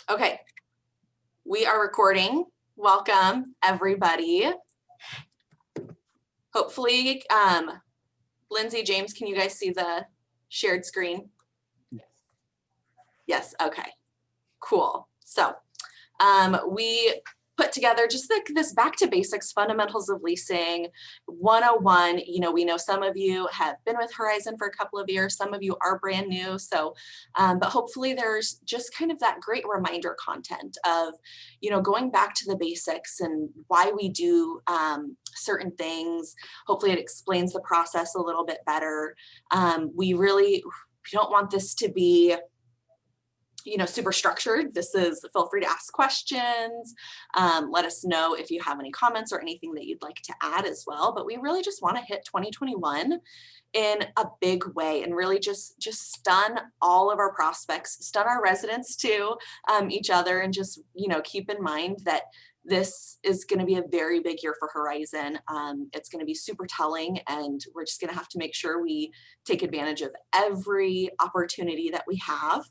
Okay, we are recording. Welcome, everybody. Hopefully, Lindsay, James, can you guys see the shared screen? Yes, okay, cool. So we put together just like this back to basics fundamentals of leasing 101. You know, we know some of you have been with Horizon for a couple of years, some of you are brand new. So, but hopefully there's just kind of that great reminder content of, you know, going back to the basics and why we do certain things. Hopefully it explains the process a little bit better. We don't want this to be, you know, super structured. This is, feel free to ask questions. Let us know if you have any comments or anything that you'd like to add as well. But we really just want to hit 2021 in a big way and really just stun all of our prospects, stun our residents too, each other, and just, you know, keep in mind that this is going to be a very big year for Horizon. It's going to be super telling, and we're just going to have to make sure we take advantage of every opportunity that we have.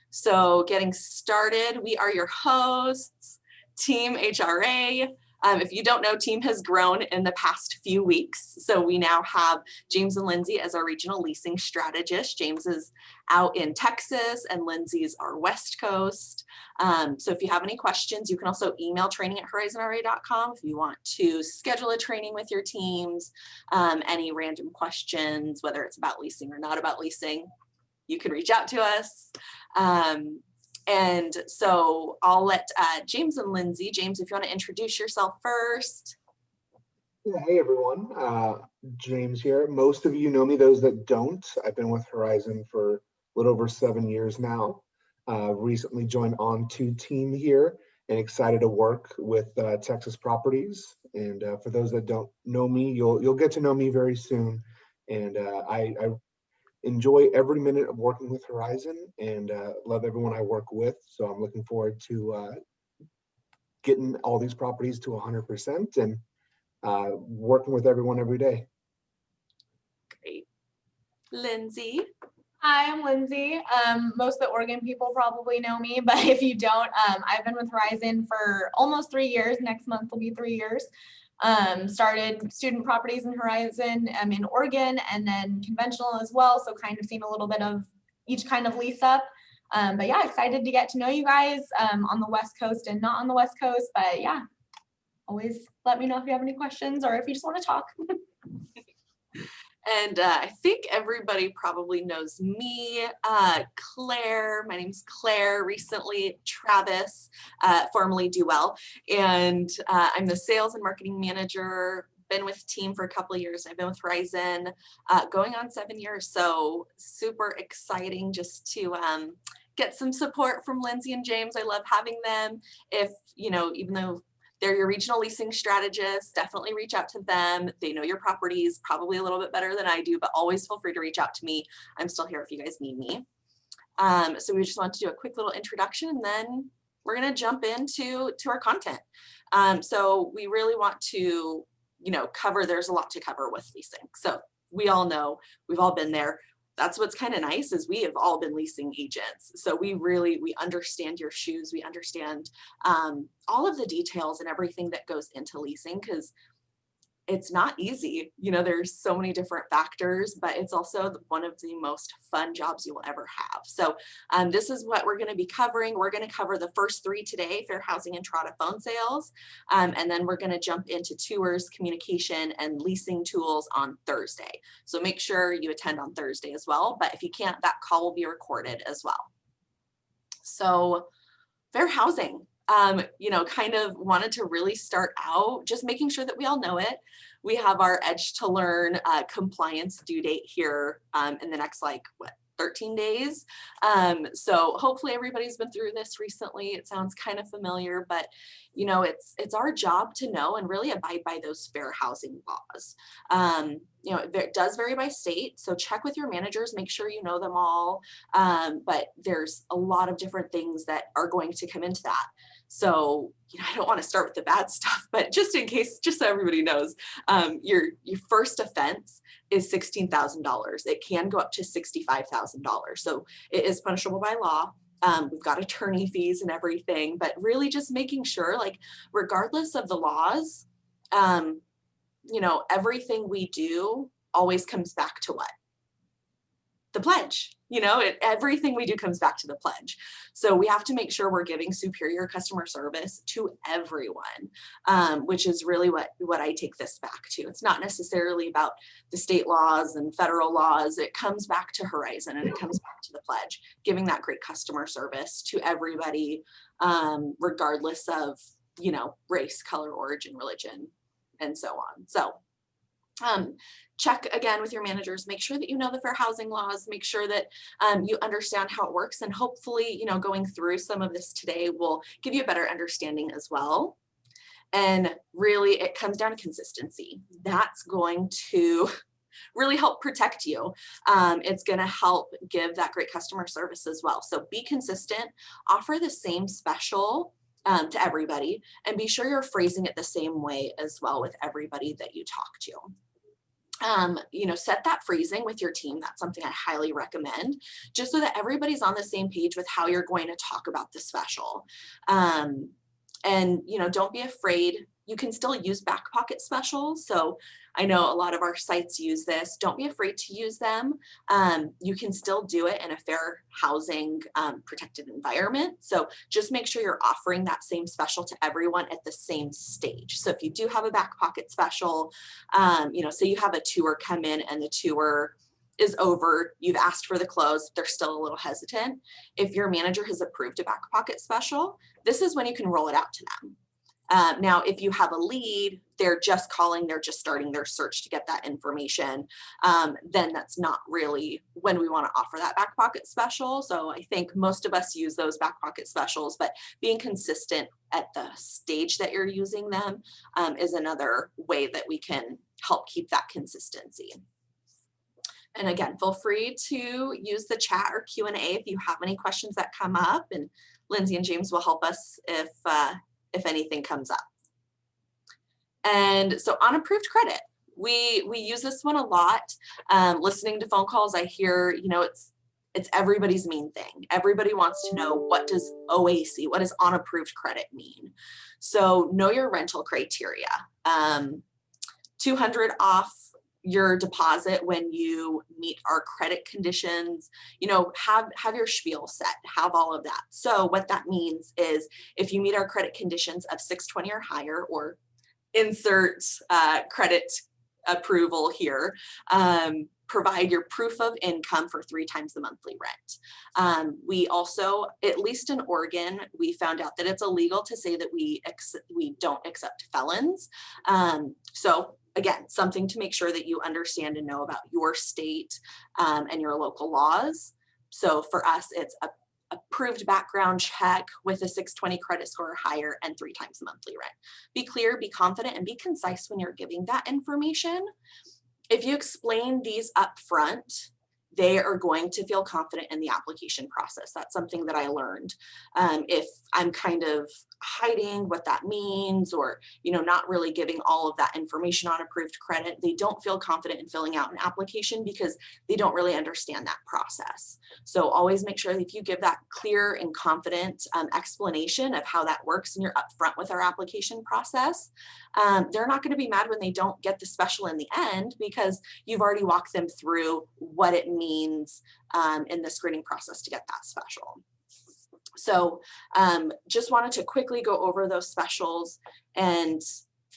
So getting started, we are your hosts, Team HRA. If you don't know, team has grown in the past few weeks. So we now have James and Lindsay as our regional leasing strategist. James is out in Texas and Lindsay's our West Coast. So if you have any questions, you can also email training@horizonra.com if you want to schedule a training with your teams, any random questions, whether it's about leasing or not about leasing. You can reach out to us. And so I'll let James and Lindsay. James, if you want to introduce yourself first. Yeah, hey everyone, James here. Most of you know me, those that don't. I've been with Horizon for a little over 7 years now. Recently joined On2 team here and excited to work with Texas Properties. And for those that don't know me, you'll get to know me very soon. And I enjoy every minute of working with Horizon and love everyone I work with. So I'm looking forward to getting all these properties to 100% and working with everyone every day. Great. Lindsay. Hi, I'm Lindsay. Most of the Oregon people probably know me, but if you don't, I've been with Horizon for almost 3 years. Next month will be 3 years. Started student properties in Horizon in Oregon and then conventional as well. So kind of seen a little bit of each kind of lease up. But yeah, excited to get to know you guys on the West Coast and not on the West Coast. But yeah, always let me know if you have any questions or if you just want to talk. And I think everybody probably knows me, Claire. My name's Claire, recently Travis, formerly Duell. And I'm the sales and marketing manager, been with team for a couple of years. I've been with Horizon going on 7 years. So super exciting just to get some support from Lindsay and James. I love having them. If, you know, even though they're your regional leasing strategists, definitely reach out to them. They know your properties probably a little bit better than I do, but always feel free to reach out to me. I'm still here if you guys need me. So we just want to do a quick little introduction and then we're going to jump into our content. So we really want to, you know, there's a lot to cover with leasing. So we all know, we've all been there. That's what's kind of nice is we have all been leasing agents. So we understand your shoes. We understand all of the details and everything that goes into leasing because it's not easy. You know, there's so many different factors, but it's also one of the most fun jobs you will ever have. So this is what we're going to be covering. We're going to cover the first 3 today, fair housing, Entrata, phone sales. And then we're going to jump into tours, communication, and leasing tools on Thursday. So make sure you attend on Thursday as well. But if you can't, that call will be recorded as well. So fair housing. You know, kind of wanted to really start out just making sure that we all know it. We have our Edge to Learn compliance due date here in the next 13 days. So hopefully everybody's been through this recently. It sounds kind of familiar, but you know, it's our job to know and really abide by those fair housing laws. You know, it does vary by state. So check with your managers, make sure you know them all. But there's a lot of different things that are going to come into that. So, you know, I don't want to start with the bad stuff, but just in case, just so everybody knows, your first offense is $16,000. It can go up to $65,000. So it is punishable by law. We've got attorney fees and everything, but really just making sure, like, regardless of the laws, you know, everything we do always comes back to what? The pledge. You know, everything we do comes back to the pledge. So we have to make sure we're giving superior customer service to everyone, which is really what I take this back to. It's not necessarily about the state laws and federal laws. It comes back to Horizon, and it comes back to the pledge, giving that great customer service to everybody, regardless of, you know, race, color, origin, religion, and so on. So check again with your managers, make sure that you know the fair housing laws, make sure that you understand how it works, and hopefully, you know, going through some of this today will give you a better understanding as well. And really, it comes down to consistency. That's going to really help protect you. It's going to help give that great customer service as well. So be consistent, offer the same special to everybody, and be sure you're phrasing it the same way as well with everybody that you talk to. You know, set that phrasing with your team. That's something I highly recommend, just so that everybody's on the same page with how you're going to talk about the special. And, you know, don't be afraid. You can still use back pocket specials. So I know a lot of our sites use this. Don't be afraid to use them. You can still do it in a fair housing protected environment. So just make sure you're offering that same special to everyone at the same stage. So if you do have a back pocket special, you know, say you have a tour come in and the tour is over, you've asked for the close, they're still a little hesitant. If your manager has approved a back pocket special, this is when you can roll it out to them. Now, if you have a lead, they're just calling, they're just starting their search to get that information, then that's not really when we want to offer that back pocket special. So I think most of us use those back pocket specials, but being consistent at the stage that you're using them is another way that we can help keep that consistency. And again, feel free to use the chat or Q&A if you have any questions that come up, and Lindsay and James will help us if anything comes up. And so unapproved credit, we use this one a lot. Listening to phone calls, I hear, you know, it's everybody's main thing. Everybody wants to know, what does OAC, what does unapproved credit mean? So know your rental criteria. 200 off your deposit when you meet our credit conditions, you know, have your spiel set, have all of that. So what that means is if you meet our credit conditions of 620 or higher, or insert credit approval here, provide your proof of income for 3 times the monthly rent. We also, at least in Oregon, we found out that it's illegal to say that we don't accept felons. So again, something to make sure that you understand and know about your state and your local laws. So for us, it's a approved background check with a 620 credit score or higher and 3 times the monthly rent. Be clear, be confident, and be concise when you're giving that information. If you explain these up front, they are going to feel confident in the application process. That's something that I learned. If I'm kind of hiding what that means, or, you know, not really giving all of that information on approved credit, they don't feel confident in filling out an application because they don't really understand that process. So always make sure that if you give that clear and confident explanation of how that works, and you're upfront with our application process, they're not going to be mad when they don't get the special in the end, because you've already walked them through what it means in the screening process to get that special. So just wanted to quickly go over those specials. And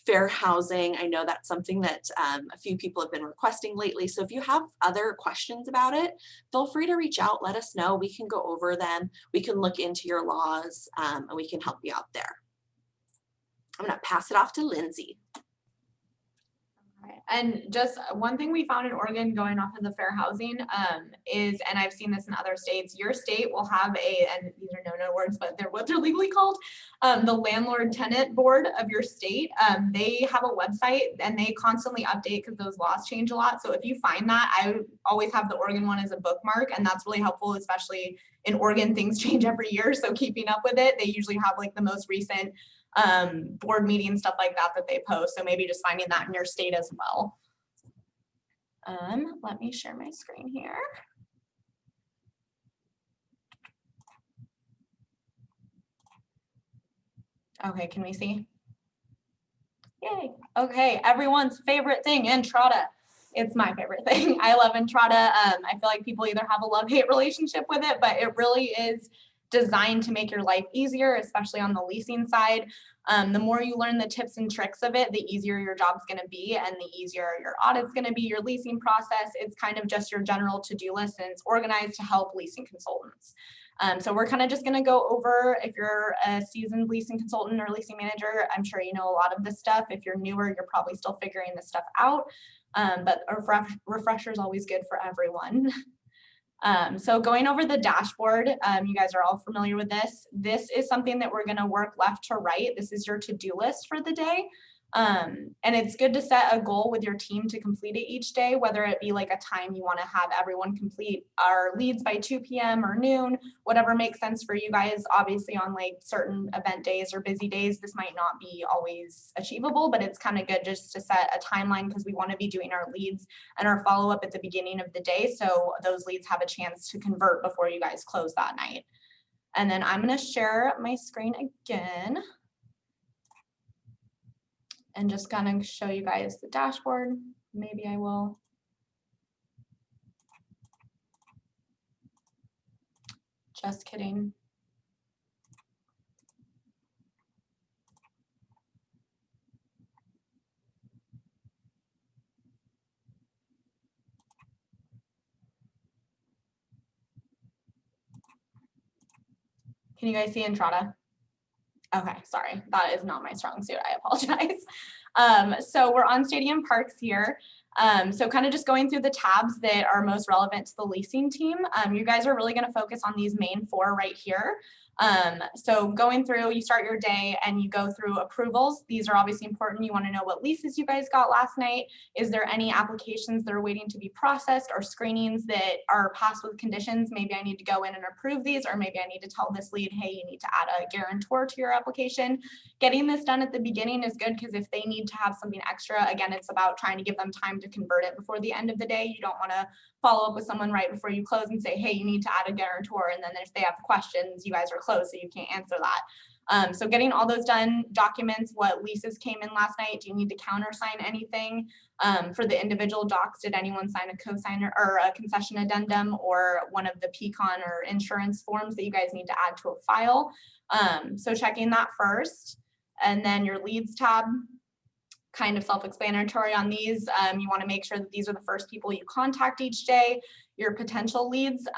fair housing, I know that's something that a few people have been requesting lately. So if you have other questions about it, feel free to reach out, let us know. We can go over them. We can look into your laws and we can help you out there. I'm going to pass it off to Lindsay. And just one thing we found in Oregon, going off of the fair housing, is, and I've seen this in other states, your state will have and these are no words, but they're what they're legally called, the landlord tenant board of your state. They have a website and they constantly update because those laws change a lot. So if you find that, I always have the Oregon one as a bookmark, and that's really helpful, especially in Oregon, things change every year. So keeping up with it, they usually have like the most recent board meetings, stuff like that they post. So maybe just finding that in your state as well. Let me share my screen here. Okay, can we see? Yay. Okay, everyone's favorite thing, Entrata. It's my favorite thing. I love Entrata. I feel like people either have a love-hate relationship with it, but it really is designed to make your life easier, especially on the leasing side. The more you learn the tips and tricks of it, the easier your job's going to be and the easier your audit's going to be, your leasing process. It's kind of just your general to-do list, and it's organized to help leasing consultants. So we're kind of just going to go over, if you're a seasoned leasing consultant or leasing manager, I'm sure you know a lot of this stuff. If you're newer, you're probably still figuring this stuff out. But a refresher is always good for everyone. So going over the dashboard, you guys are all familiar with this. This is something that we're going to work left to right. This is your to-do list for the day. And it's good to set a goal with your team to complete it each day, whether it be like a time you want to have everyone complete our leads by 2 p.m. or noon, whatever makes sense for you guys. Obviously on like certain event days or busy days, this might not be always achievable, but it's kind of good just to set a timeline because we want to be doing our leads and our follow-up at the beginning of the day. So those leads have a chance to convert before you guys close that night. And then I'm going to share my screen again and just kind of show you guys the dashboard. Maybe I will. Just kidding. Can you guys see Entrata? Okay, sorry, that is not my strong suit. I apologize. So we're on Stadium Parks here. So kind of just going through the tabs that are most relevant to the leasing team. You guys are really going to focus on these main 4 right here. So going through, you start your day and you go through approvals. These are obviously important. You want to know what leases you guys got last night. Is there any applications that are waiting to be processed or screenings that are passed with conditions? Maybe I need to go in and approve these, or maybe I need to tell this lead, hey, you need to add a guarantor to your application. Getting this done at the beginning is good because if they need to have something extra, again, it's about trying to give them time to convert it before the end of the day. You don't want to follow up with someone right before you close and say, hey, you need to add a guarantor. And then if they have questions, you guys are closed, so you can't answer that. So getting all those done, documents, what leases came in last night, do you need to countersign anything? For the individual docs, did anyone sign a cosigner or a concession addendum or one of the PCON or insurance forms that you guys need to add to a file? So checking that first. And then your leads tab, kind of self-explanatory on these. You want to make sure that these are the first people you contact each day. Your potential leads,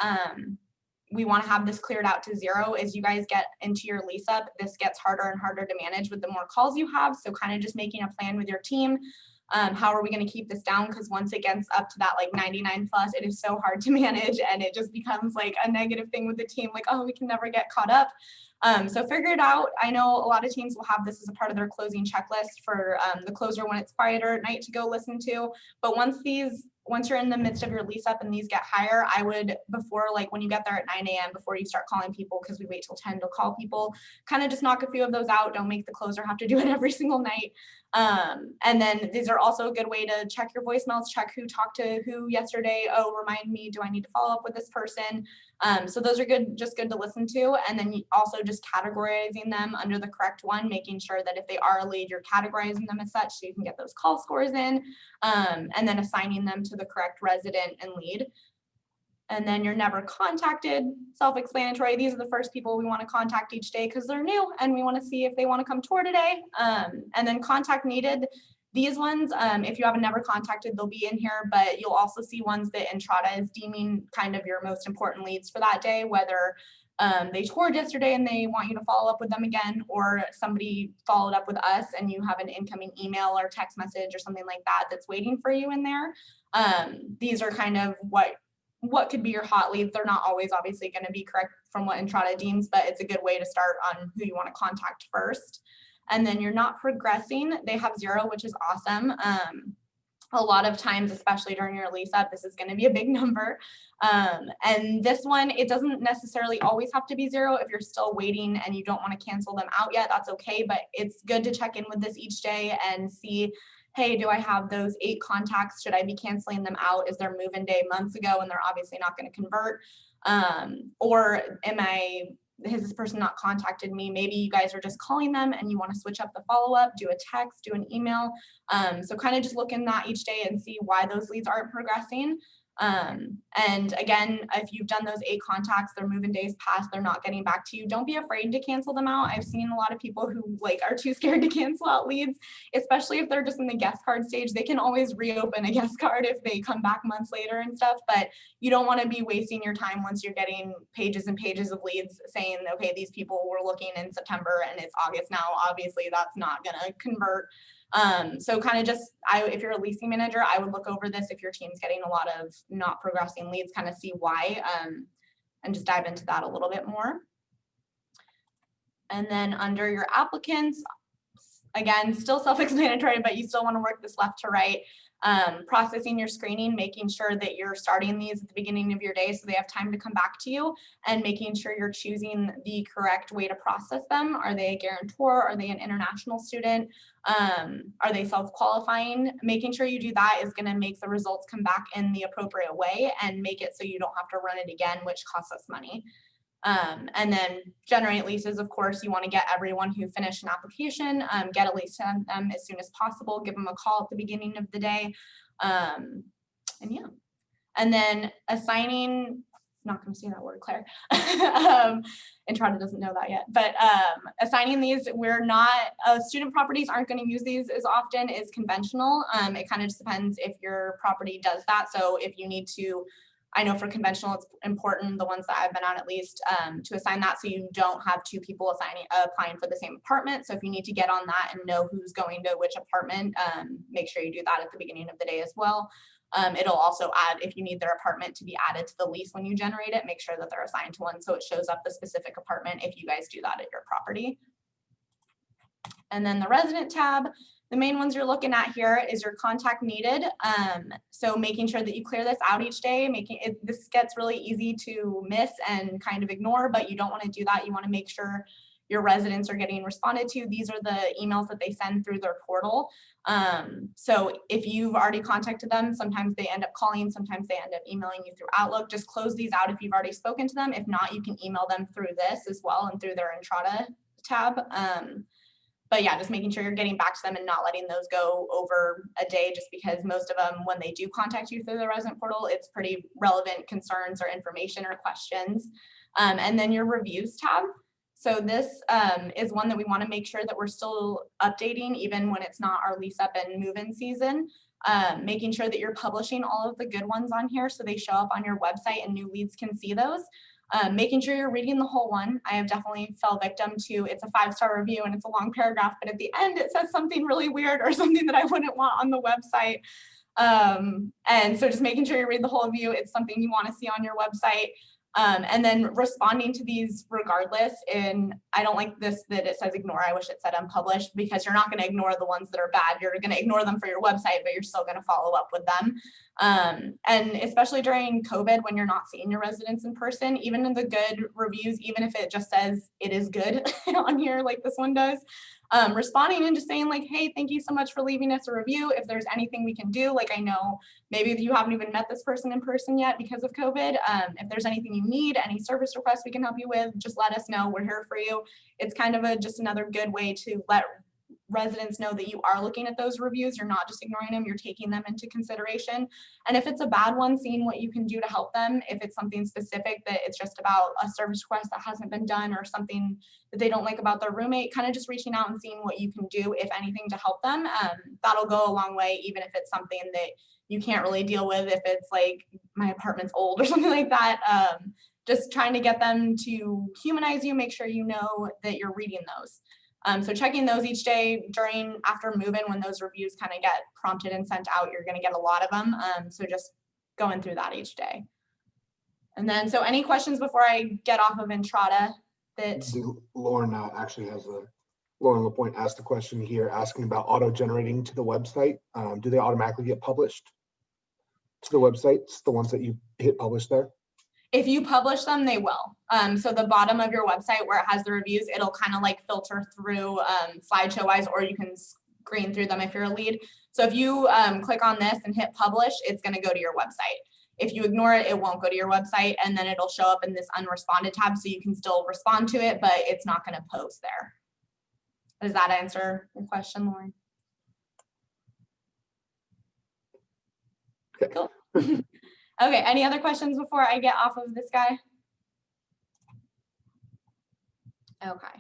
we want to have this cleared out to 0. As you guys get into your lease up, this gets harder and harder to manage with the more calls you have. So kind of just making a plan with your team. How are we going to keep this down? Because once it gets up to that like 99 plus, it is so hard to manage and it just becomes like a negative thing with the team. Like, oh, we can never get caught up. So figure it out. I know a lot of teams will have this as a part of their closing checklist for the closer when it's quieter at night to go listen to. But once you're in the midst of your lease up and these get higher, I would, before, like when you get there at 9 a.m., before you start calling people, because we wait till 10 to call people, kind of just knock a few of those out. Don't make the closer have to do it every single night. And then these are also a good way to check your voicemails, check who talked to who yesterday. Oh, remind me, do I need to follow up with this person? So those are good, just good to listen to. And then also just categorizing them under the correct one, making sure that if they are a lead, you're categorizing them as such so you can get those call scores in, and then assigning them to the correct resident and lead. And then you're never contacted, self-explanatory. These are the first people we want to contact each day because they're new and we want to see if they want to come tour today. And then contact needed. These ones, if you haven't never contacted, they'll be in here, but you'll also see ones that Entrata is deeming kind of your most important leads for that day, whether they toured yesterday and they want you to follow up with them again, or somebody followed up with us and you have an incoming email or text message or something like that that's waiting for you in there. These are kind of what could be your hot leads. They're not always obviously going to be correct from what Entrata deems, but it's a good way to start on who you want to contact first. And then you're not progressing. They have 0, which is awesome. A lot of times, especially during your lease up, this is going to be a big number. And this one, it doesn't necessarily always have to be 0. If you're still waiting and you don't want to cancel them out yet, that's okay. But it's good to check in with this each day and see, hey, do I have those 8 contacts? Should I be canceling them out? Is their move-in day months ago and they're obviously not going to convert? Or am I has this person not contacted me? Maybe you guys are just calling them and you want to switch up the follow-up, do a text, do an email. So kind of just look in that each day and see why those leads aren't progressing. And again, if you've done those 8 contacts, their move-in days past, they're not getting back to you, don't be afraid to cancel them out. I've seen a lot of people who like are too scared to cancel out leads, especially if they're just in the guest card stage. They can always reopen a guest card if they come back months later and stuff, but you don't want to be wasting your time once you're getting pages and pages of leads saying, okay, these people were looking in September and it's August now. Obviously that's not going to convert. So kind of just, if you're a leasing manager, I would look over this if your team's getting a lot of not progressing leads, kind of see why, and just dive into that a little bit more. And then under your applicants, again, still self-explanatory, but you still want to work this left to right. Processing your screening, making sure that you're starting these at the beginning of your day so they have time to come back to you, and making sure you're choosing the correct way to process them. Are they a guarantor? Are they an international student? Are they self-qualifying? Making sure you do that is going to make the results come back in the appropriate way and make it so you don't have to run it again, which costs us money. And then generate leases. Of course, you want to get everyone who finished an application, get a lease to them as soon as possible, give them a call at the beginning of the day. And yeah, and then assigning, not going to say that word, Claire. Entrata doesn't know that yet, but assigning these, we're not, student properties aren't going to use these as often as conventional. It kind of just depends if your property does that. So if you need to, I know for conventional, it's important, the ones that I've been on at least, to assign that so you don't have 2 people applying for the same apartment. So if you need to get on that and know who's going to which apartment, make sure you do that at the beginning of the day as well. It'll also add, if you need their apartment to be added to the lease when you generate it, make sure that they're assigned to one so it shows up the specific apartment if you guys do that at your property. And then the resident tab, the main ones you're looking at here is your contact needed. So making sure that you clear this out each day, this gets really easy to miss and kind of ignore, but you don't want to do that. You want to make sure your residents are getting responded to. These are the emails that they send through their portal. So if you've already contacted them, sometimes they end up calling, sometimes they end up emailing you through Outlook. Just close these out if you've already spoken to them. If not, you can email them through this as well and through their Entrata tab. But yeah, just making sure you're getting back to them and not letting those go over a day, just because most of them, when they do contact you through the resident portal, it's pretty relevant concerns or information or questions. And then your reviews tab. So this is one that we want to make sure that we're still updating even when it's not our lease up and move-in season. Making sure that you're publishing all of the good ones on here so they show up on your website and new leads can see those. Making sure you're reading the whole one. I have definitely fell victim to, it's a 5-star review and it's a long paragraph, but at the end it says something really weird or something that I wouldn't want on the website. And so just making sure you read the whole review. It's something you want to see on your website. And then responding to these regardless. And I don't like this that it says ignore. I wish it said unpublished, because you're not going to ignore the ones that are bad. You're going to ignore them for your website, but you're still going to follow up with them. And especially during COVID, when you're not seeing your residents in person, even in the good reviews, even if it just says it is good on here like this one does, responding and just saying like, hey, thank you so much for leaving us a review. If there's anything we can do, like I know maybe you haven't even met this person in person yet because of COVID. If there's anything you need, any service requests we can help you with, just let us know. We're here for you. It's kind of just another good way to let residents know that you are looking at those reviews. You're not just ignoring them, you're taking them into consideration. And if it's a bad one, seeing what you can do to help them. If it's something specific that it's just about a service request that hasn't been done or something that they don't like about their roommate, kind of just reaching out and seeing what you can do, if anything, to help them. That'll go a long way, even if it's something that you can't really deal with. If it's like my apartment's old or something like that, just trying to get them to humanize you, make sure you know that you're reading those. So checking those each day after move-in, when those reviews kind of get prompted and sent out, you're going to get a lot of them. So just going through that each day. And then, so any questions before I get off of Entrata? Lauren actually has Lauren LaPointe asked a question here asking about auto-generating to the website. Do they automatically get published to the websites, the ones that you hit publish there? If you publish them, they will. So the bottom of your website where it has the reviews, it'll kind of like filter through slideshow wise, or you can screen through them if you're a lead. So if you click on this and hit publish, it's going to go to your website. If you ignore it, it won't go to your website, and then it'll show up in this unresponded tab, so you can still respond to it, but it's not going to post there. Does that answer your question, Lauren? Cool. Okay, any other questions before I get off of this guy? Okay.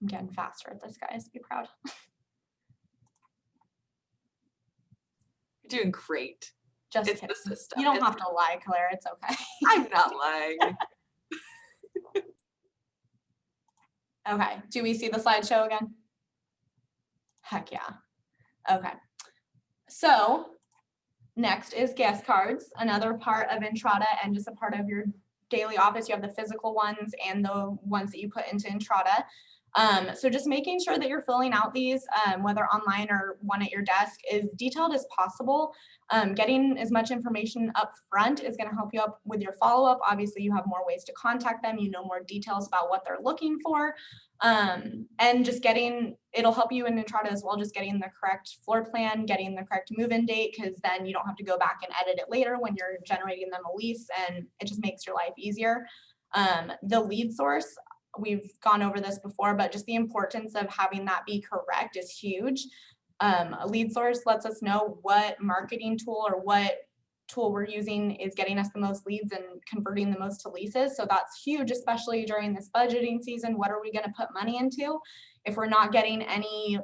I'm getting faster at this, guys. Be proud. You're doing great. Just It's kidding. the system. You don't have to lie, Claire. It's okay. I'm not lying. Okay. Do we see the slideshow again? Heck yeah. Okay. So next is guest cards, another part of Entrata and just a part of your daily office. You have the physical ones and the ones that you put into Entrata. So just making sure that you're filling out these, whether online or one at your desk, is detailed as possible. Getting as much information up front is going to help you up with your follow-up. Obviously, you have more ways to contact them. You know more details about what they're looking for. And just it'll help you in Entrata as well, just getting the correct floor plan, getting the correct move-in date, because then you don't have to go back and edit it later when you're generating them a lease, and it just makes your life easier. The lead source, we've gone over this before, but just the importance of having that be correct is huge. A lead source lets us know what marketing tool or what tool we're using is getting us the most leads and converting the most to leases. So that's huge, especially during this budgeting season. What are we going to put money into? If we're not getting any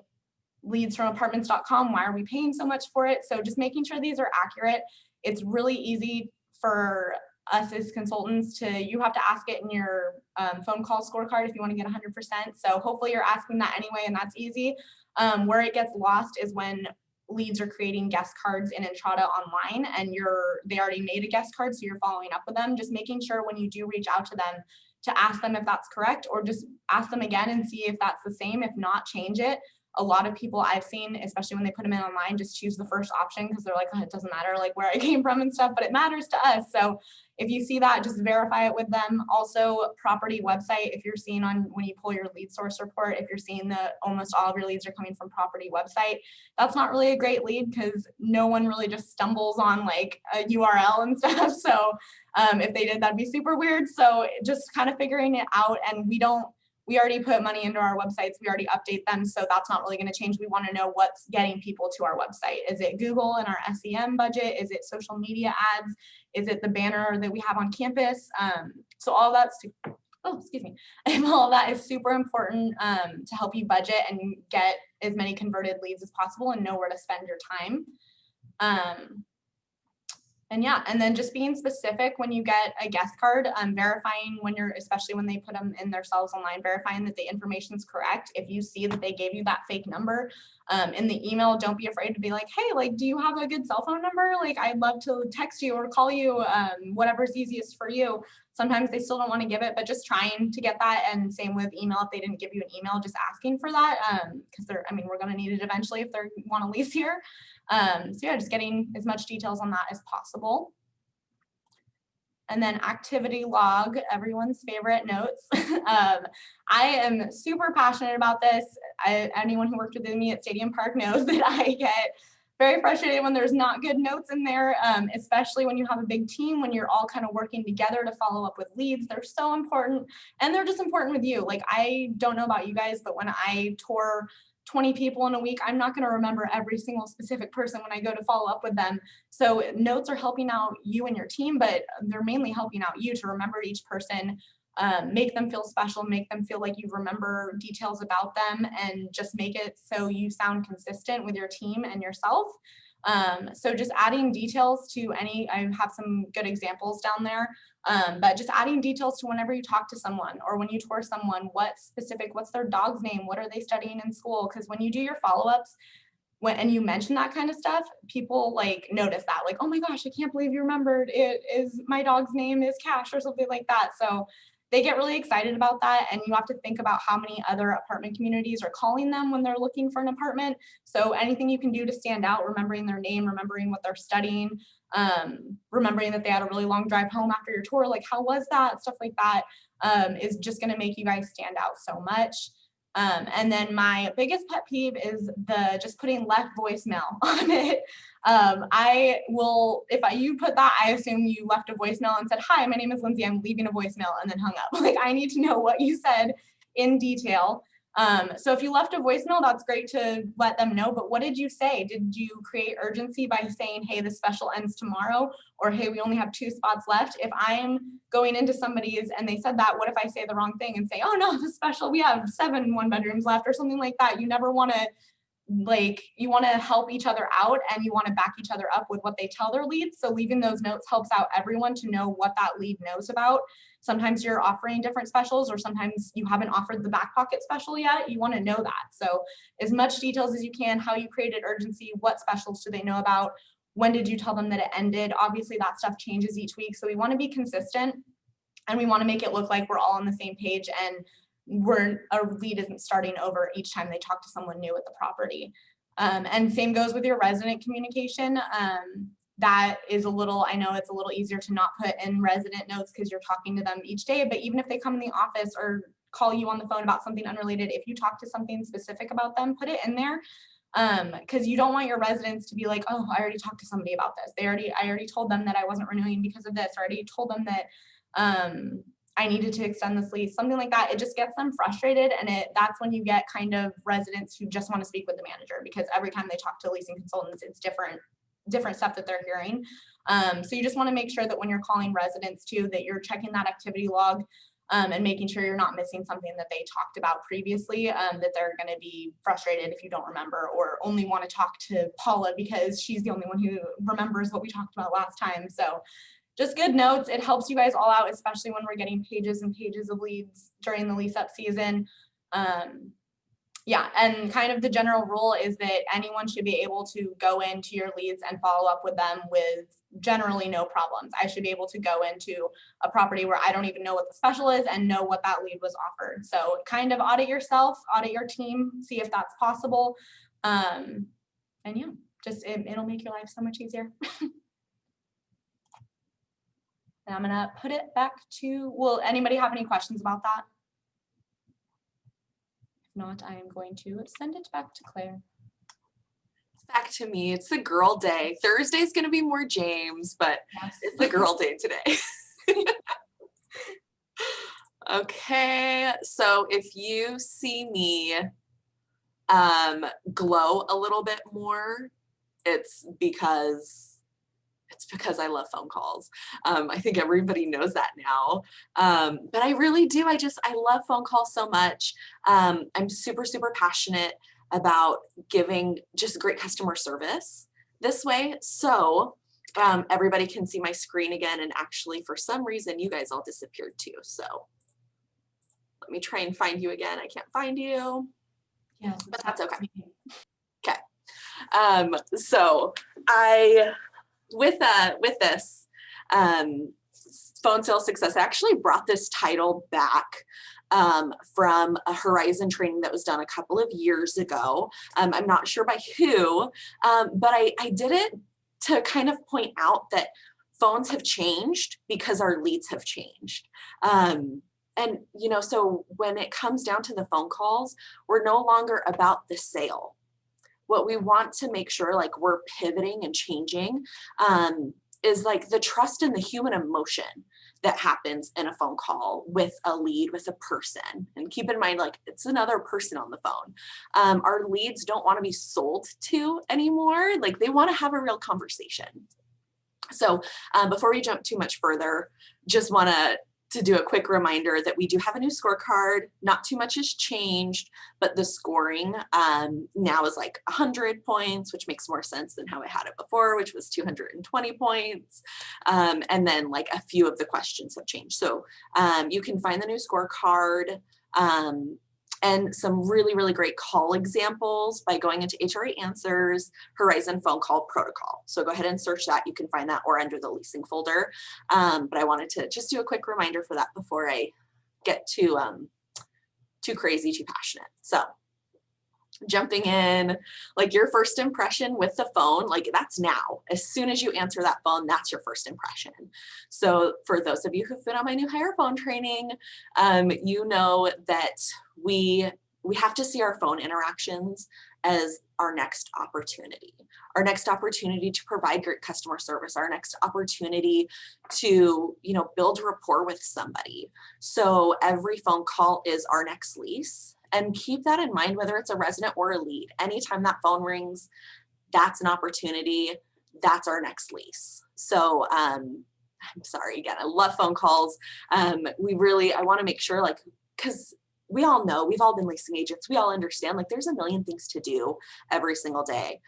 leads from apartments.com, why are we paying so much for it? So just making sure these are accurate. It's really easy for us as consultants you have to ask it in your phone call scorecard if you want to get 100%. So hopefully you're asking that anyway, and that's easy. Where it gets lost is when leads are creating guest cards in Entrata online and they already made a guest card, so you're following up with them. Just making sure when you do reach out to them to ask them if that's correct, or just ask them again and see if that's the same. If not, change it. A lot of people I've seen, especially when they put them in online, just choose the first option because they're like, oh, it doesn't matter like where I came from and stuff, but it matters to us. So if you see that, just verify it with them. Also, property website, if you're seeing when you pull your lead source report, if you're seeing that almost all of your leads are coming from property website, that's not really a great lead because no one really just stumbles on like a URL and stuff. So if they did, that'd be super weird. So just kind of figuring it out, and we already put money into our websites. We already update them. So that's not really going to change. We want to know what's getting people to our website. Is it Google and our SEM budget? Is it social media ads? Is it the banner that we have on campus? So all that's, excuse me. And all of that is super important to help you budget and get as many converted leads as possible and know where to spend your time. And yeah, and then just being specific when you get a guest card, verifying especially when they put them in themselves online, verifying that the information is correct. If you see that they gave you that fake number in the email, don't be afraid to be like, hey, like, do you have a good cell phone number? Like, I'd love to text you or call you, whatever's easiest for you. Sometimes they still don't want to give it, but just trying to get that. And same with email. If they didn't give you an email, just asking for that, because we're going to need it eventually if they want to lease here. So yeah, just getting as much details on that as possible. And then activity log, everyone's favorite notes. I am super passionate about this. Anyone who worked with me at Stadium Park knows that I get very frustrated when there's not good notes in there, especially when you have a big team, when you're all kind of working together to follow up with leads. They're so important, and they're just important with you. Like, I don't know about you guys, but when I tour 20 people in a week, I'm not going to remember every single specific person when I go to follow up with them. So notes are helping out you and your team, but they're mainly helping out you to remember each person, make them feel special, make them feel like you remember details about them, and just make it so you sound consistent with your team and yourself. So just adding details to I have some good examples down there, but just adding details to whenever you talk to someone or when you tour someone, what's their dog's name? What are they studying in school? Because when you do your follow-ups, and you mention that kind of stuff, people like notice that, like, oh my gosh, I can't believe you remembered it is my dog's name is Cash or something like that. So they get really excited about that, and you have to think about how many other apartment communities are calling them when they're looking for an apartment. So anything you can do to stand out, remembering their name, remembering what they're studying, remembering that they had a really long drive home after your tour, like how was that, stuff like that, is just going to make you guys stand out so much. And then my biggest pet peeve is the just putting left voicemail on it. You put that, I assume you left a voicemail and said, "Hi, my name is Lindsay. I'm leaving a voicemail," and then hung up. Like, I need to know what you said in detail. So if you left a voicemail, that's great to let them know, but what did you say? Did you create urgency by saying, "Hey, this special ends tomorrow," or "Hey, we only have 2 spots left"? If I'm going into somebody's and they said that, what if I say the wrong thing and say, "Oh no, the special, we have 7 1-bedrooms left," or something like that? You never want to, you want to help each other out, and you want to back each other up with what they tell their leads. So leaving those notes helps out everyone to know what that lead knows about. Sometimes you're offering different specials, or sometimes you haven't offered the back pocket special yet. You want to know that. So as much details as you can, how you created urgency, what specials do they know about, when did you tell them that it ended? Obviously that stuff changes each week. So we want to be consistent, and we want to make it look like we're all on the same page, and our lead isn't starting over each time they talk to someone new at the property. And same goes with your resident communication. That is I know it's a little easier to not put in resident notes because you're talking to them each day, but even if they come in the office or call you on the phone about something unrelated, if you talk to something specific about them, put it in there. Because you don't want your residents to be like, "Oh, I already talked to somebody about this. I already told them that I wasn't renewing because of this. I already told them that I needed to extend this lease," something like that. It just gets them frustrated, and that's when you get kind of residents who just want to speak with the manager, because every time they talk to leasing consultants, it's different stuff that they're hearing. So you just want to make sure that when you're calling residents too, that you're checking that activity log, and making sure you're not missing something that they talked about previously, that they're going to be frustrated if you don't remember, or only want to talk to Paula because she's the only one who remembers what we talked about last time. So just good notes. It helps you guys all out, especially when we're getting pages and pages of leads during the lease up season. Yeah, and kind of the general rule is that anyone should be able to go into your leads and follow up with them with generally no problems. I should be able to go into a property where I don't even know what the special is and know what that lead was offered. So kind of audit yourself, audit your team, see if that's possible. And yeah, just it'll make your life so much easier. And I'm gonna put it back to, will anybody have any questions about that? If not, I am going to send it back to Claire. Back to me. It's the girl day. Thursday's going to be more James, but Yes. it's the girl day today. Okay, so if you see me glow a little bit more, it's because I love phone calls. I think everybody knows that now. But I really do. I love phone calls so much. I'm super, super passionate about giving just great customer service this way. So everybody can see my screen again. And actually, for some reason, you guys all disappeared too. So let me try and find you again. I can't find you. Yeah, but that's okay. Okay. So with this phone sales success, I actually brought this title back from a Horizon training that was done a couple of years ago. I'm not sure by who, but I did it to kind of point out that phones have changed because our leads have changed. And, so when it comes down to the phone calls, we're no longer about the sale. What we want to make sure like we're pivoting and changing is like the trust and the human emotion that happens in a phone call with a lead, with a person. And keep in mind, like it's another person on the phone. Our leads don't want to be sold to anymore. Like they want to have a real conversation. So before we jump too much further, just want to do a quick reminder that we do have a new scorecard. Not too much has changed, but the scoring now is like 100 points, which makes more sense than how I had it before, which was 220 points. And then like a few of the questions have changed. So you can find the new scorecard and some really, really great call examples by going into HRA Answers, Horizon Phone Call Protocol. So go ahead and search that. You can find that or under the leasing folder. But I wanted to just do a quick reminder for that before I get too crazy, too passionate. So jumping in, like your first impression with the phone, like that's now. As soon as you answer that phone, that's your first impression. So for those of you who've been on my new hire phone training, you know that we we have to see our phone interactions as our next opportunity to provide great customer service, our next opportunity to, build rapport with somebody. So every phone call is our next lease, and keep that in mind, whether it's a resident or a lead. Anytime that phone rings, that's an opportunity. That's our next lease. So, I'm sorry, again, I love phone calls. I want to make sure, because we all know, we've all been leasing agents, we all understand, there's a million things to do every single day.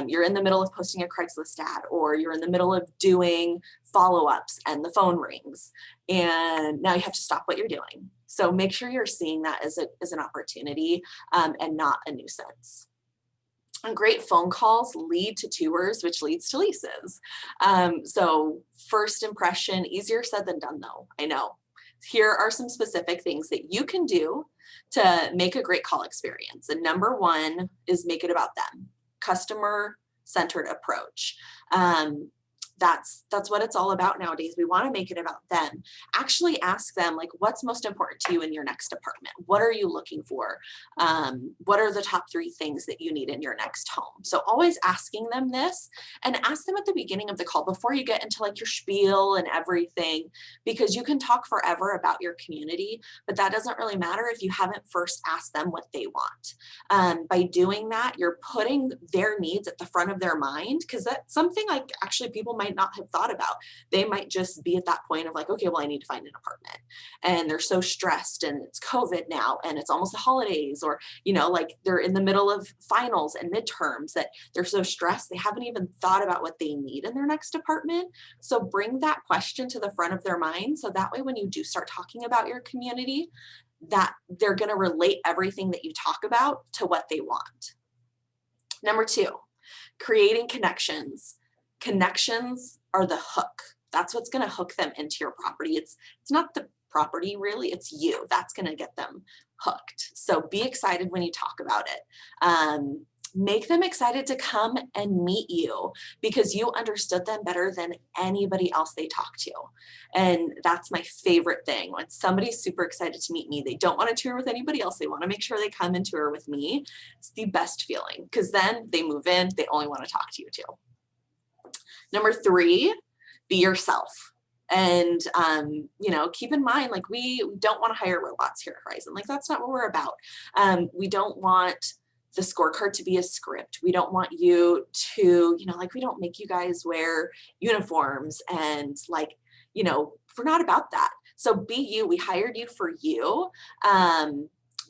You're in the middle of posting a Craigslist ad, or you're in the middle of doing follow-ups and the phone rings, and now you have to stop what you're doing. So make sure you're seeing that as an opportunity, and not a nuisance. And great phone calls lead to tours, which leads to leases. So first impression, easier said than done though, I know. Here are some specific things that you can do to make a great call experience. And number one is make it about them. Customer-centered approach. That's what it's all about nowadays. We want to make it about them. Actually ask them, what's most important to you in your next apartment? What are you looking for? What are the top 3 things that you need in your next home? So always asking them this, and ask them at the beginning of the call before you get into your spiel and everything, because you can talk forever about your community, but that doesn't really matter if you haven't first asked them what they want. By doing that, you're putting their needs at the front of their mind, because that's something actually people might not have thought about. They might just be at that point of okay, well, I need to find an apartment, and they're so stressed, and it's COVID now, and it's almost the holidays, or they're in the middle of finals and midterms, that they're so stressed they haven't even thought about what they need in their next apartment. So bring that question to the front of their mind, so that way when you do start talking about your community, that they're going to relate everything that you talk about to what they want. Number 2, creating connections. Connections are the hook. That's what's going to hook them into your property. It's not the property really, it's you. That's going to get them hooked. So be excited when you talk about it. Make them excited to come and meet you, because you understood them better than anybody else they talk to. And that's my favorite thing. When somebody's super excited to meet me, they don't want to tour with anybody else. They want to make sure they come and tour with me. It's the best feeling, because then they move in, they only want to talk to you too. Number 3, be yourself. And, keep in mind, we don't want to hire robots here at Horizon. That's not what we're about. We don't want the scorecard to be a script. We don't want you to, we don't make you guys wear uniforms, and we're not about that. So be you. We hired you for you.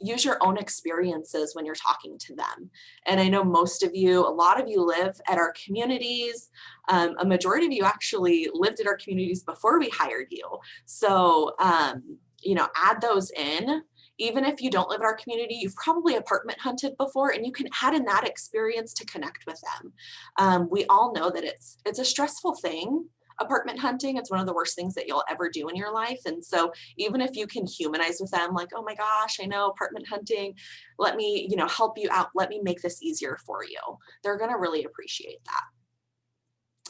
Use your own experiences when you're talking to them. And I know a lot of you live at our communities. A majority of you actually lived at our communities before we hired you. So, add those in. Even if you don't live in our community, you've probably apartment hunted before, and you can add in that experience to connect with them. We all know that it's a stressful thing. Apartment hunting, it's one of the worst things that you'll ever do in your life. And so even if you can humanize with them, oh my gosh, I know apartment hunting, let me, help you out. Let me make this easier for you. They're going to really appreciate that.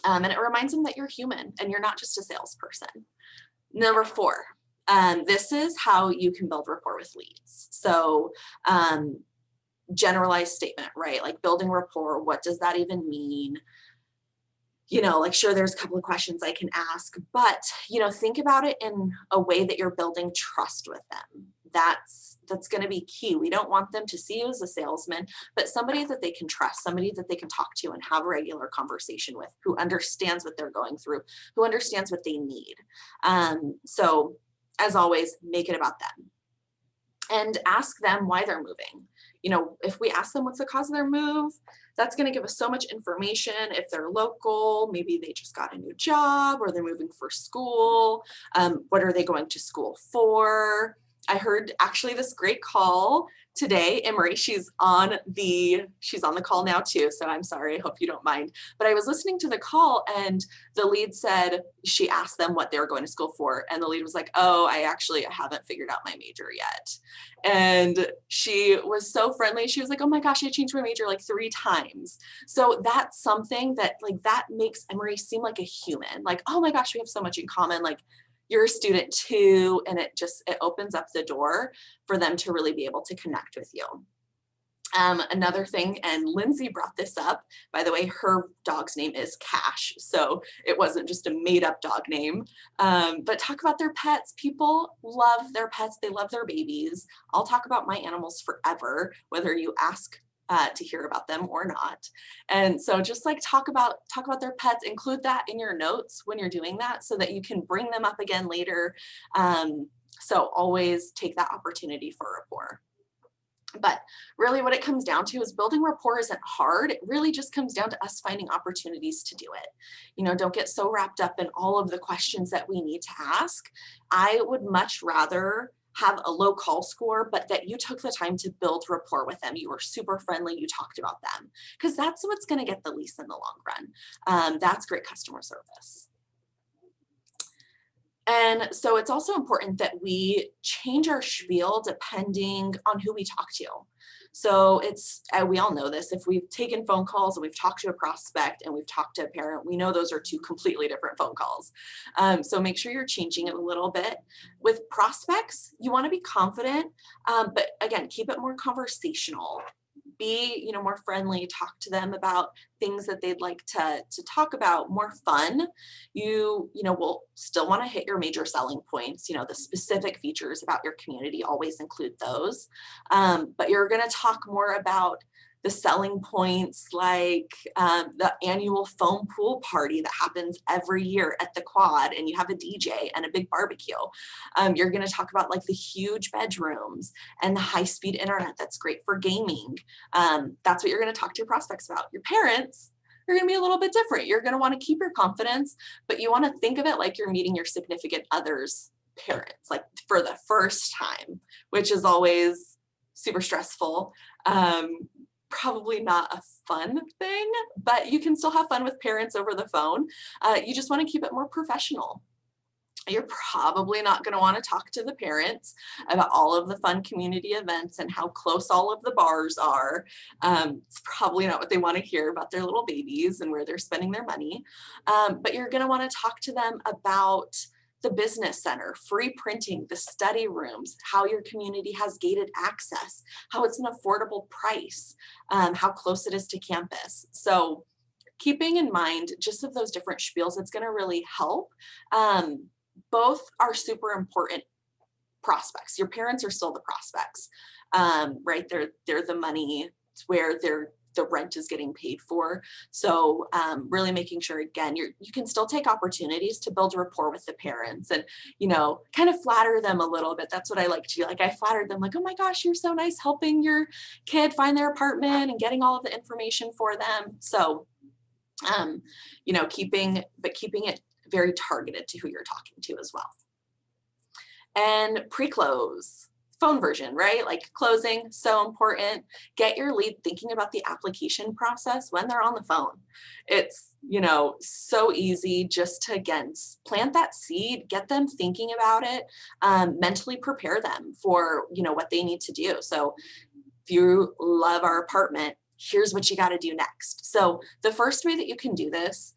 And it reminds them that you're human and you're not just a salesperson. Number 4, this is how you can build rapport with leads. So, generalized statement, right? Building rapport, what does that even mean? Sure, there's a couple of questions I can ask, but, think about it in a way that you're building trust with them. That's going to be key. We don't want them to see you as a salesman, but somebody that they can trust, somebody that they can talk to and have a regular conversation with, who understands what they're going through, who understands what they need. So as always, make it about them. And ask them why they're moving. If we ask them what's the cause of their move, that's going to give us so much information. If they're local, maybe they just got a new job, or they're moving for school. What are they going to school for? I heard actually this great call today. Emery, she's on the call now too. So I'm sorry, I hope you don't mind. But I was listening to the call, and the lead said, she asked them what they were going to school for. And the lead was like, oh, I haven't figured out my major yet. And she was so friendly. She was like, oh my gosh, I changed my major 3 times. So that's something that that makes Emery seem like a human. Oh my gosh, we have so much in common. you're a student too, and it opens up the door for them to really be able to connect with you. Another thing, and Lindsay brought this up, by the way, her dog's name is Cash, so it wasn't just a made up dog name, but talk about their pets. People love their pets, they love their babies. I'll talk about my animals forever, whether you ask to hear about them or not. And so just like talk about their pets, include that in your notes when you're doing that so that you can bring them up again later. So always take that opportunity for rapport. But really what it comes down to is building rapport isn't hard. It really just comes down to us finding opportunities to do it. You know, don't get so wrapped up in all of the questions that we need to ask. I would much rather have a low call score, but that you took the time to build rapport with them. You were super friendly, you talked about them, because that's what's going to get the lease in the long run. That's great customer service. And so it's also important that we change our spiel depending on who we talk to. So we all know this, if we've taken phone calls and we've talked to a prospect and we've talked to a parent, we know those are two completely different phone calls. So make sure you're changing it a little bit. With prospects, you want to be confident, but again, keep it more conversational. Be, you know, more friendly, talk to them about things that they'd like to talk about, more fun. You know, will still want to hit your major selling points, you know, the specific features about your community, always include those. But you're going to talk more about the selling points, like the annual foam pool party that happens every year at the quad, and you have a DJ and a big barbecue. You're going to talk about like the huge bedrooms and the high-speed internet that's great for gaming. That's what you're going to talk to your prospects about. Your parents, you're going to be a little bit different. You're going to want to keep your confidence, but you want to think of it like you're meeting your significant other's parents, like for the first time, which is always super stressful. Probably not a fun thing, but you can still have fun with parents over the phone. You just want to keep it more professional. You're probably not going to want to talk to the parents about all of the fun community events and how close all of the bars are. It's probably not what they want to hear about their little babies and where they're spending their money. But you're going to want to talk to them about the business center, free printing, the study rooms, how your community has gated access, how it's an affordable price, how close it is to campus. So keeping in mind just of those different spiels, it's going to really help. Both are super important prospects. Your parents are still the prospects, right? They're the money. It's where the rent is getting paid for. So really making sure, again, you can still take opportunities to build rapport with the parents and, you know, kind of flatter them a little bit. That's what I like to do. Like I flattered them like, oh my gosh, you're so nice helping your kid find their apartment and getting all of the information for them. So, you know, keeping it very targeted to who you're talking to as well. And pre-close. Phone version, right? Like closing, so important. Get your lead thinking about the application process when they're on the phone. It's, you know, so easy just to, again, plant that seed, get them thinking about it, mentally prepare them for, you know, what they need to do. So if you love our apartment, here's what you got to do next. So the first way that you can do this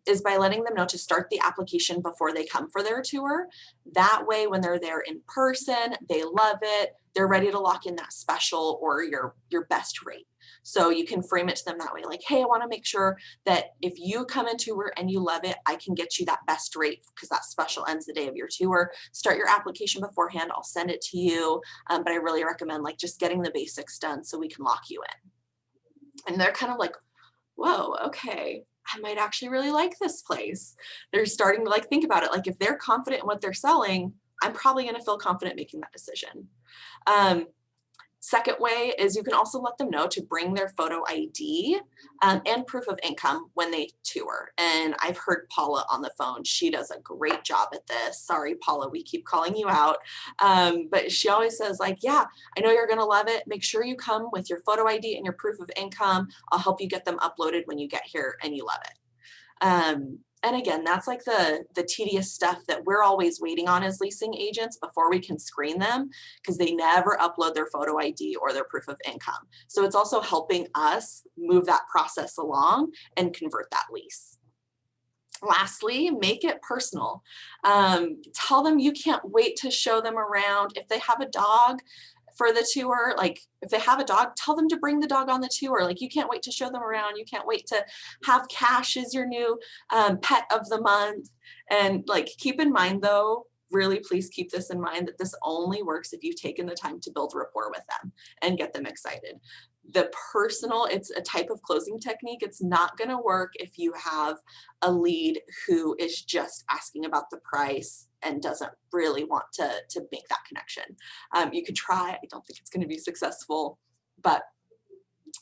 is by letting them know to start the application before they come for their tour. That way, when they're there in person, they love it. They're ready to lock in that special or your best rate. So you can frame it to them that way, like, hey, I want to make sure that if you come in tour and you love it, I can get you that best rate because that special ends the day of your tour. Start your application beforehand. I'll send it to you. But I really recommend like just getting the basics done so we can lock you in. And they're kind of like, whoa, okay, I might actually really like this place. They're starting to like think about it. Like if they're confident in what they're selling, I'm probably going to feel confident making that decision. Second way is you can also let them know to bring their photo ID and proof of income when they tour. And I've heard Paula on the phone. She does a great job at this. Sorry, Paula, we keep calling you out. But she always says like, yeah, I know you're going to love it. Make sure you come with your photo ID and your proof of income. I'll help you get them uploaded when you get here and you love it. And again, that's like the tedious stuff that we're always waiting on as leasing agents before we can screen them because they never upload their photo ID or their proof of income. So it's also helping us move that process along and convert that lease. Lastly, make it personal. Tell them you can't wait to show them around. If they have a dog for the tour, like if they have a dog, tell them to bring the dog on the tour. Like you can't wait to show them around. You can't wait to have Cash as your new pet of the month. And like, keep in mind though, really please keep this in mind that this only works if you've taken the time to build rapport with them and get them excited. The personal, it's a type of closing technique. It's not going to work if you have a lead who is just asking about the price and doesn't really want to make that connection. You could try, I don't think it's going to be successful, but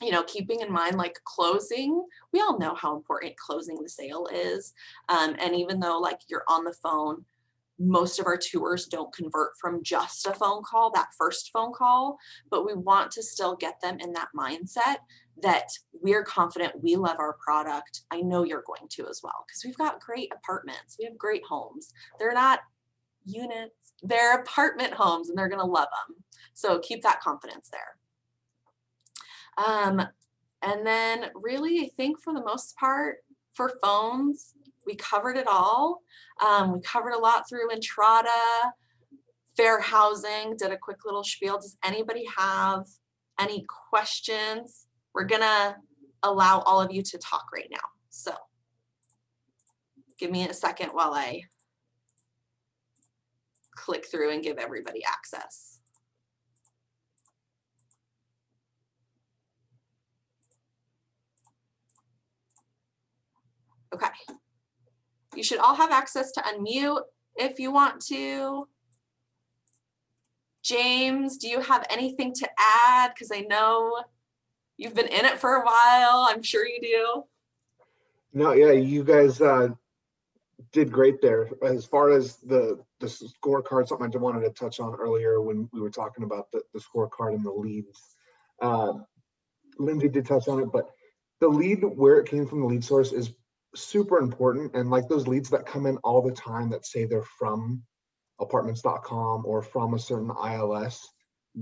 you know, keeping in mind like closing, we all know how important closing the sale is. And even though like you're on the phone, most of our tours don't convert from just a phone call, that first phone call, but we want to still get them in that mindset that we're confident, we love our product. I know you're going to as well, because we've got great apartments, we have great homes. They're not units, they're apartment homes, and they're gonna love them. So keep that confidence there. And then really, I think for the most part, for phones, we covered it all. We covered a lot through Entrata, fair housing, did a quick little spiel. Does anybody have any questions? We're gonna allow all of you to talk right now. So give me a second while I click through and give everybody access. Okay. You should all have access to unmute if you want to. James, do you have anything to add? Because I know you've been in it for a while. I'm sure you do. No, yeah, you guys did great there. As far as the scorecard, something I wanted to touch on earlier when we were talking about the scorecard and the leads. Lindsay did touch on it, but the lead, where it came from, the lead source, is super important. And like those leads that come in all the time that say they're from apartments.com or from a certain ILS,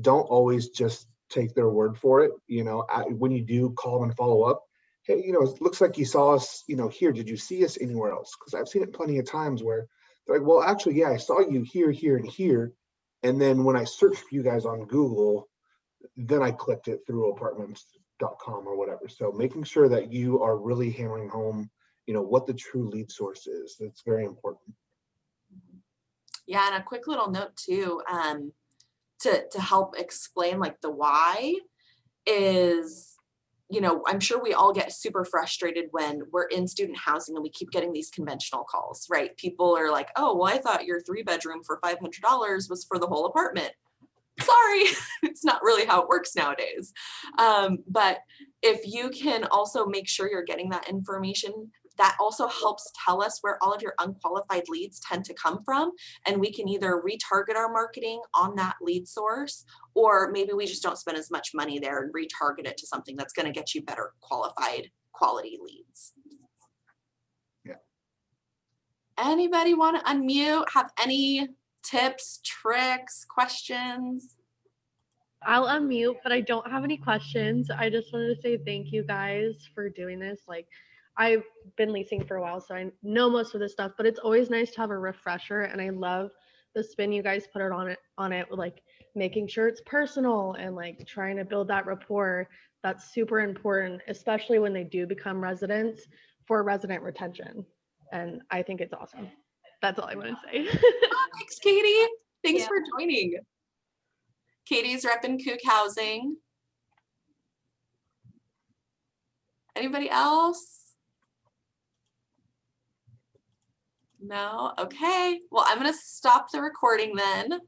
don't always just take their word for it. You know, when you do call them and follow up, hey, you know, it looks like you saw us, you know, here. Did you see us anywhere else? Because I've seen it plenty of times where they're like, well, actually, yeah, I saw you here, here, and here. And then when I searched for you guys on Google, then I clicked it through apartments.com or whatever. So making sure that you are really hammering home, you know, what the true lead source is. That's very important. Yeah, and a quick little note too, to help explain like the why is, you know, I'm sure we all get super frustrated when we're in student housing and we keep getting these conventional calls, right? People are like, oh, well, I thought your 3-bedroom for $500 was for the whole apartment. Sorry, it's not really how it works nowadays. But if you can also make sure you're getting that information, that also helps tell us where all of your unqualified leads tend to come from. And we can either retarget our marketing on that lead source, or maybe we just don't spend as much money there and retarget it to something that's going to get you better qualified quality leads. Yeah. Anybody want to unmute? Have any tips, tricks, questions? I'll unmute, but I don't have any questions. I just wanted to say thank you guys for doing this. Like, I've been leasing for a while, so I know most of this stuff, but it's always nice to have a refresher. And I love the spin you guys put it on it, like making sure it's personal and like trying to build that rapport. That's super important, especially when they do become residents, for resident retention. And I think it's awesome. That's all I want to say. Thanks, Katie. Thanks Yeah. for joining. Katie's repping Kook Housing. Anybody else? No? Okay. Well, I'm going to stop the recording then.